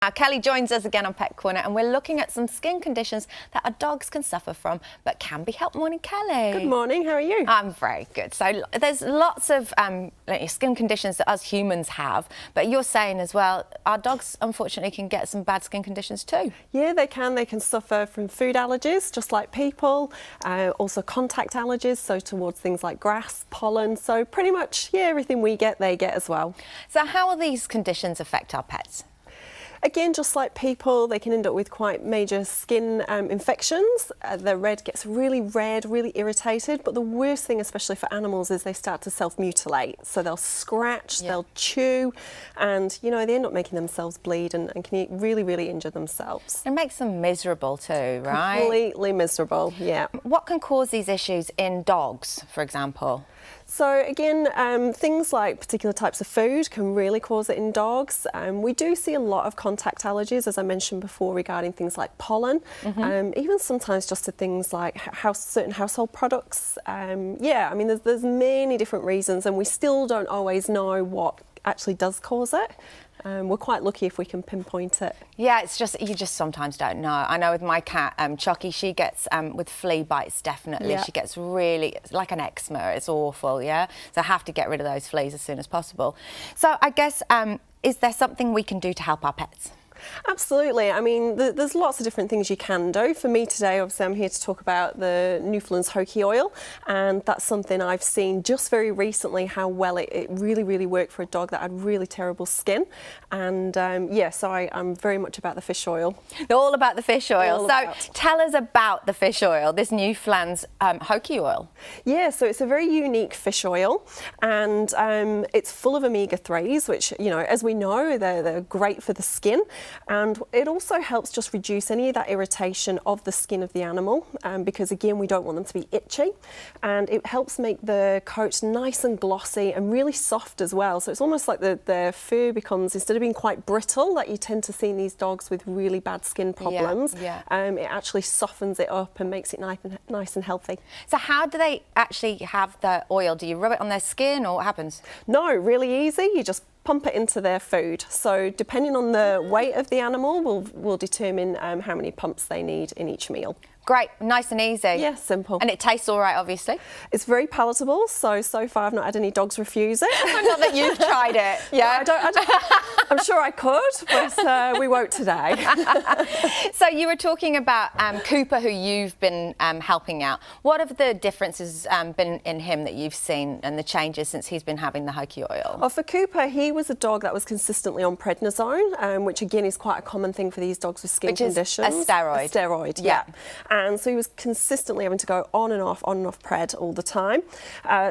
Now, Kelly joins us again on Pet Corner, and we're looking at some skin conditions that our dogs can suffer from but can be helped. Morning, Kelly. Good morning, how are you? I'm very good. So there's lots of skin conditions that us humans have, but you're saying as well, our dogs unfortunately can get some bad skin conditions too. Yeah, they can. They can suffer from food allergies, just like people. Also contact allergies, so towards things like grass, pollen. So pretty much, yeah, everything we get, they get as well. So how will these conditions affect our pets? Again, just like people, they can end up with quite major skin infections. The red gets really red, really irritated, but the worst thing, especially for animals, is they start to self-mutilate. So they'll scratch, they'll chew, and you know, they end up making themselves bleed and can really, really injure themselves. It makes them miserable too, right? Completely miserable, yeah. What can cause these issues in dogs, for example? So again, things like particular types of food can really cause it in dogs. We do see a lot of contact allergies, as I mentioned before, regarding things like pollen, even sometimes just to things like certain household products. Yeah, I mean, there's many different reasons, and we still don't always know what actually does cause it. We're quite lucky if we can pinpoint it. Yeah, it's just, you just sometimes don't know. I know with my cat, Chucky, she gets, with flea bites, definitely. Yeah. She gets really, it's like an eczema, it's awful, yeah? So I have to get rid of those fleas as soon as possible. So I guess, is there something we can do to help our pets? Absolutely. I mean, there's lots of different things you can do. For me today, obviously, I'm here to talk about the Newflands Hoki Oil, and that's something I've seen just very recently how well it really, really worked for a dog that had really terrible skin. And yeah, so I'm very much about the fish oil. They're all about the fish oil. So tell us about the fish oil, this Newflands Hoki Oil. Yeah, so it's a very unique fish oil, and it's full of omega-3s, which, you know, as we know, they're great for the skin. And it also helps just reduce any of that irritation of the skin of the animal, because again, we don't want them to be itchy. And it helps make the coat nice and glossy and really soft as well. So it's almost like the fur becomes, instead of being quite brittle that you tend to see in these dogs with really bad skin problems, it actually softens it up and makes it nice and healthy. So how do they actually have the oil? Do you rub it on their skin, or what happens? No, really easy. You just pump it into their food. So depending on the weight of the animal will determine how many pumps they need in each meal. Great, nice and easy. Yeah, simple. And it tastes all right, obviously. It's very palatable, so far I've not had any dogs refuse it. Not that you've tried it. Yeah, I'm sure I could, but we won't today. So you were talking about Cooper, who you've been helping out. What have the differences been in him that you've seen and the changes since he's been having the Hoki oil? Well, for Cooper, he was a dog that was consistently on prednisone, which again is quite a common thing for these dogs with skin conditions. Which is a steroid. A steroid, yeah. And so he was consistently having to go on and off pred all the time.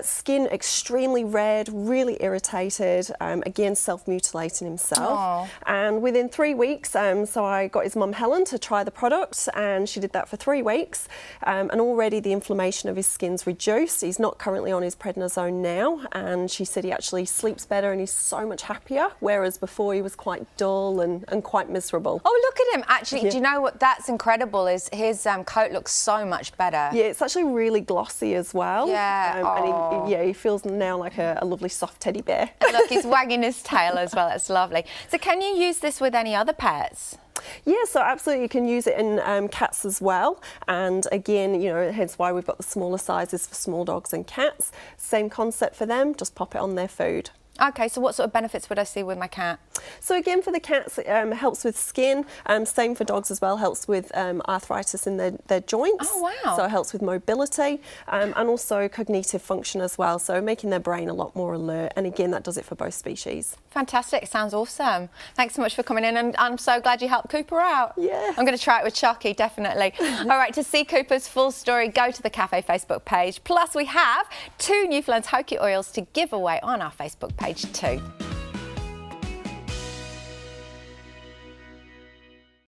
Skin extremely red, really irritated, again self-mutilating himself. And within 3 weeks, so I got his mum Helen to try the product, and she did that for 3 weeks. And already the inflammation of his skin's reduced. He's not currently on his prednisone now, and she said he actually sleeps better and he's so much happier, whereas before he was quite dull and quite miserable. Oh, look at him. Actually, do you know what that's incredible is his coat looks so much better. Yeah, it's actually really glossy as well. Yeah. And he feels now like a lovely soft teddy bear. And look, he's wagging his tail as well. That's lovely. So can you use this with any other pets? Yeah, so absolutely you can use it in cats as well. And again, you know, hence why we've got the smaller sizes for small dogs and cats. Same concept for them, just pop it on their food. Okay, so what sort of benefits would I see with my cat? So again, for the cats, it helps with skin. Same for dogs as well, helps with arthritis in their joints. Oh, wow. So it helps with mobility and also cognitive function as well, so making their brain a lot more alert. And again, that does it for both species. Fantastic, sounds awesome. Thanks so much for coming in, and I'm so glad you helped Cooper out. Yeah. I'm going to try it with Chucky, definitely. All right, to see Cooper's full story, go to the Cafe Facebook page. Plus, we have 2 Newflands Hoki oils to give away on our Facebook page too.